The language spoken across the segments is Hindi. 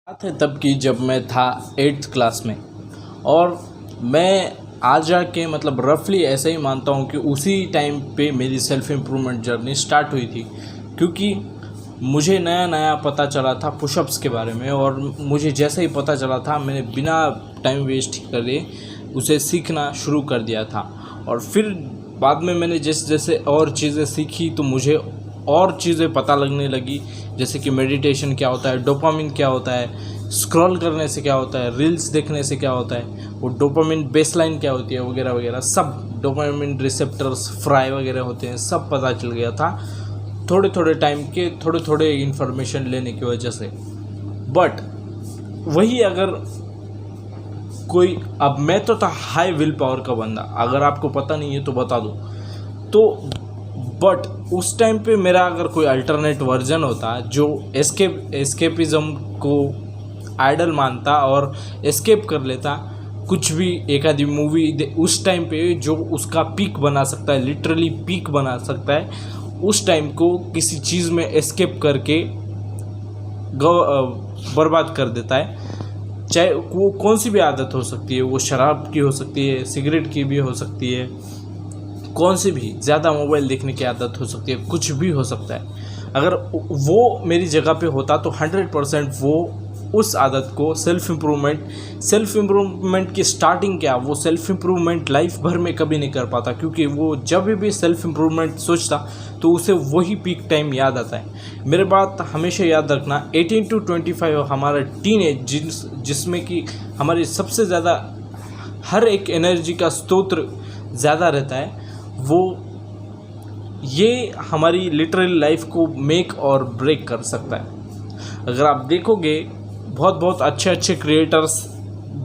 बात है तब की जब मैं था 8th क्लास में। और मैं आज जाके मतलब रफली ऐसे ही मानता हूँ कि उसी टाइम पे मेरी सेल्फ़ इम्प्रूवमेंट जर्नी स्टार्ट हुई थी, क्योंकि मुझे नया नया पता चला था पुशअप्स के बारे में। और मुझे जैसे ही पता चला था मैंने बिना टाइम वेस्ट करे उसे सीखना शुरू कर दिया था। और फिर बाद में मैंने जैसे जैसे और चीज़ें सीखी तो मुझे और चीज़ें पता लगने लगी, जैसे कि मेडिटेशन क्या होता है, डोपामिन क्या होता है, स्क्रॉल करने से क्या होता है, रील्स देखने से क्या होता है, वो डोपामिन बेसलाइन क्या होती है वगैरह वगैरह सब, डोपामिन रिसेप्टर्स फ्राई वगैरह होते हैं, सब पता चल गया था थोड़े थोड़े टाइम के थोड़े थोड़े इन्फॉर्मेशन लेने की वजह से। बट वही अगर कोई, अब मैं तो था हाई विल पावर का बंदा, अगर आपको पता नहीं है तो बता दूँ तो। बट उस टाइम पे मेरा अगर कोई अल्टरनेट वर्जन होता जो एस्केपिज़म को आइडल मानता और एस्केप कर लेता कुछ भी, एक आधी मूवी उस टाइम पे जो उसका पीक बना सकता है, लिटरली पीक बना सकता है, उस टाइम को किसी चीज़ में एस्केप करके बर्बाद कर देता है। चाहे वो कौन सी भी आदत हो सकती है, वो शराब की हो सकती है, सिगरेट की भी हो सकती है, कौन सी भी, ज़्यादा मोबाइल देखने की आदत हो सकती है, कुछ भी हो सकता है। अगर वो मेरी जगह पे होता तो 100% वो उस आदत को सेल्फ़ इम्प्रूवमेंट की स्टार्टिंग क्या, वो सेल्फ़ इम्प्रूवमेंट लाइफ भर में कभी नहीं कर पाता, क्योंकि वो जब भी सेल्फ़ इम्प्रूवमेंट सोचता तो उसे वही पीक टाइम याद आता है। मेरे बात हमेशा याद रखना, 18 to 25 हमारा टीन एज, जिसमें कि हमारी सबसे ज़्यादा हर एक एनर्जी का स्रोत ज़्यादा रहता है, वो ये हमारी लिटरली लाइफ को मेक और ब्रेक कर सकता है। अगर आप देखोगे बहुत अच्छे अच्छे क्रिएटर्स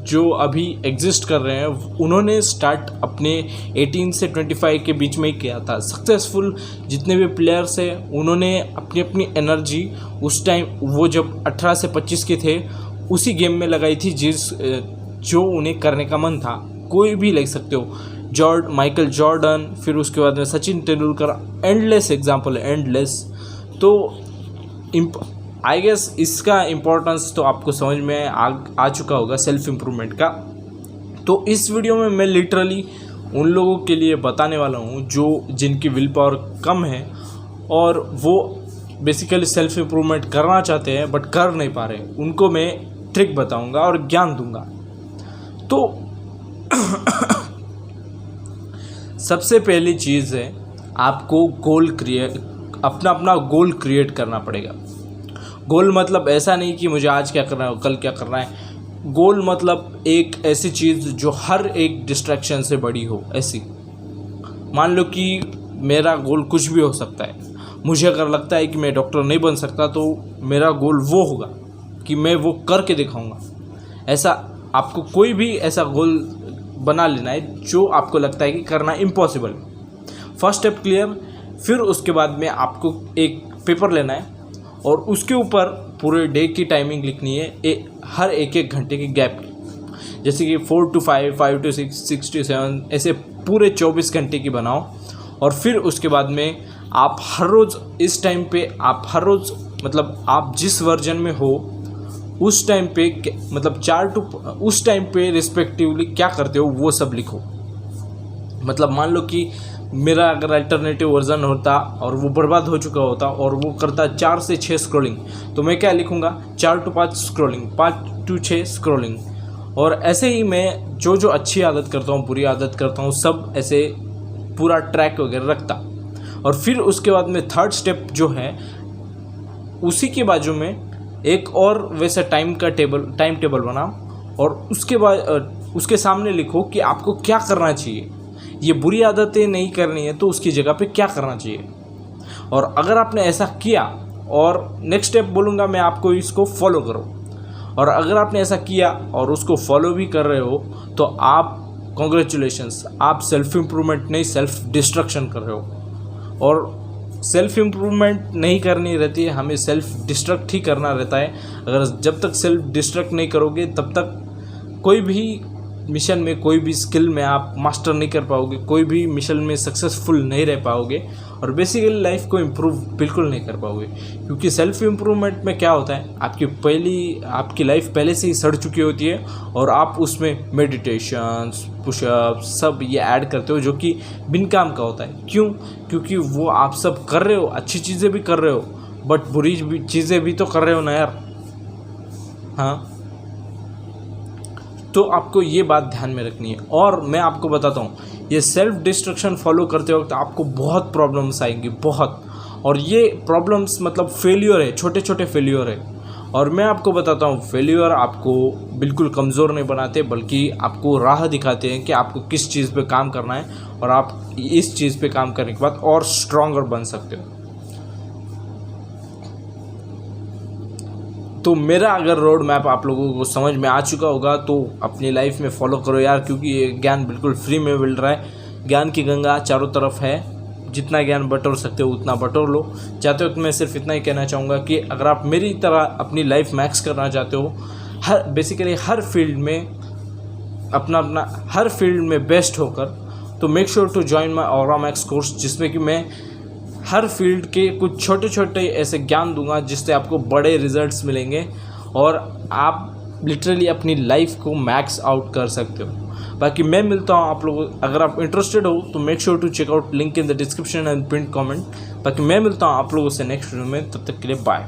जो अभी एग्जिस्ट कर रहे हैं, उन्होंने स्टार्ट अपने 18 से 25 के बीच में ही किया था। सक्सेसफुल जितने भी प्लेयर्स हैं उन्होंने अपनी अपनी एनर्जी उस टाइम, वो जब 18 से 25 के थे, उसी गेम में लगाई थी जो उन्हें करने का मन था। कोई भी ले सकते हो, माइकल जॉर्डन, फिर उसके बाद में सचिन तेंदुलकर, एंडलेस एग्जाम्पल है, एंडलेस। तो आई गेस इसका इम्पोर्टेंस तो आपको समझ में आ चुका होगा सेल्फ़ इम्प्रूवमेंट का। तो इस वीडियो में मैं लिटरली उन लोगों के लिए बताने वाला हूँ जिनकी विल पावर कम है और वो बेसिकली सेल्फ़ इम्प्रूवमेंट करना चाहते हैं बट कर नहीं पा रहे, उनको मैं ट्रिक बताऊँगा और ज्ञान दूँगा। तो सबसे पहली चीज़ है, आपको अपना गोल क्रिएट करना पड़ेगा। गोल मतलब ऐसा नहीं कि मुझे आज क्या करना है कल क्या करना है। गोल मतलब एक ऐसी चीज़ जो हर एक डिस्ट्रैक्शन से बड़ी हो। ऐसी मान लो कि मेरा गोल कुछ भी हो सकता है। मुझे अगर लगता है कि मैं डॉक्टर नहीं बन सकता तो मेरा गोल वो होगा कि मैं वो करके दिखाऊंगा। ऐसा आपको कोई भी ऐसा गोल बना लेना है जो आपको लगता है कि करना इम्पॉसिबल। फर्स्ट स्टेप क्लियर, फिर उसके बाद में आपको एक पेपर लेना है और उसके ऊपर पूरे डे की टाइमिंग लिखनी है, हर एक घंटे के गैप की, जैसे कि 4 to 5, 5 to 6, 6 to 7, ऐसे पूरे 24 घंटे की बनाओ। और फिर उसके बाद में आप हर रोज़ इस टाइम पे, आप हर रोज़ मतलब आप जिस वर्जन में हो उस टाइम पे, मतलब उस टाइम पे रिस्पेक्टिवली क्या करते हो वो सब लिखो। मतलब मान लो कि मेरा अगर अल्टरनेटिव वर्जन होता और वो बर्बाद हो चुका होता और वो करता 4 से 6 स्क्रॉलिंग, तो मैं क्या लिखूँगा, 4 to 5 स्क्रॉलिंग, 5 to 6 स्क्रॉलिंग। और ऐसे ही मैं जो अच्छी आदत करता हूँ, बुरी आदत करता हूँ, सब ऐसे पूरा ट्रैक वगैरह रखता। और फिर उसके बाद में थर्ड स्टेप जो है, उसी के बाजू में एक और वैसा टाइम टेबल बनाओ और उसके बाद उसके सामने लिखो कि आपको क्या करना चाहिए। ये बुरी आदतें नहीं करनी है तो उसकी जगह पे क्या करना चाहिए। और अगर आपने ऐसा किया, और नेक्स्ट स्टेप बोलूँगा मैं आपको, इसको फॉलो करो। और अगर आपने ऐसा किया और उसको फॉलो भी कर रहे हो तो आप कॉन्ग्रेचुलेशंस, आप सेल्फ़ इम्प्रूवमेंट नहीं सेल्फ़ डिस्ट्रक्शन कर रहे हो। और सेल्फ़ इम्प्रूवमेंट नहीं करनी रहती है, हमें सेल्फ़ डिस्ट्रक्ट ही करना रहता है। अगर जब तक सेल्फ़ डिस्ट्रक्ट नहीं करोगे तब तक कोई भी मिशन में, कोई भी स्किल में आप मास्टर नहीं कर पाओगे, कोई भी मिशन में सक्सेसफुल नहीं रह पाओगे और बेसिकली लाइफ को इम्प्रूव बिल्कुल नहीं कर पाओगे। क्योंकि सेल्फ इम्प्रूवमेंट में क्या होता है, आपकी लाइफ पहले से ही सड़ चुकी होती है और आप उसमें मेडिटेशंस, पुशअप्स सब ये ऐड करते हो जो कि बिन काम का होता है। क्यों? क्योंकि वो आप सब कर रहे हो, अच्छी चीज़ें भी कर रहे हो बट बुरी चीज़ें भी तो कर रहे हो ना यार। हाँ, तो आपको ये बात ध्यान में रखनी है। और मैं आपको बताता हूँ, ये सेल्फ डिस्ट्रक्शन फॉलो करते वक्त आपको बहुत प्रॉब्लम्स आएंगी, बहुत। और ये प्रॉब्लम्स मतलब फेल्योर है, छोटे छोटे फेल्योर है। और मैं आपको बताता हूँ, फेल्योर आपको बिल्कुल कमज़ोर नहीं बनाते, बल्कि आपको राह दिखाते हैं कि आपको किस चीज़ पे काम करना है और आप इस चीज़ पे काम करने के बाद और स्ट्रॉन्गर बन सकते हो। तो मेरा अगर रोड मैप आप लोगों को समझ में आ चुका होगा तो अपनी लाइफ में फॉलो करो यार, क्योंकि ये ज्ञान बिल्कुल फ्री में मिल रहा है। ज्ञान की गंगा चारों तरफ है, जितना ज्ञान बटोर सकते हो उतना बटोर लो। चाहते हो तो मैं सिर्फ इतना ही कहना चाहूँगा कि अगर आप मेरी तरह अपनी लाइफ मैक्स करना चाहते हो, बेसिकली हर फील्ड में हर फील्ड में बेस्ट होकर, तो make sure to join my aura max course, जिसमें कि मैं हर फील्ड के कुछ छोटे छोटे ऐसे ज्ञान दूंगा जिससे आपको बड़े रिजल्ट्स मिलेंगे और आप लिटरली अपनी लाइफ को मैक्स आउट कर सकते हो। बाकी मैं मिलता हूँ आप लोगों, अगर आप इंटरेस्टेड हो तो make sure to check out link in the description and pin comment. बाकी मैं मिलता हूँ आप लोगों से नेक्स्ट वीडियो में, तब तक के लिए बाय।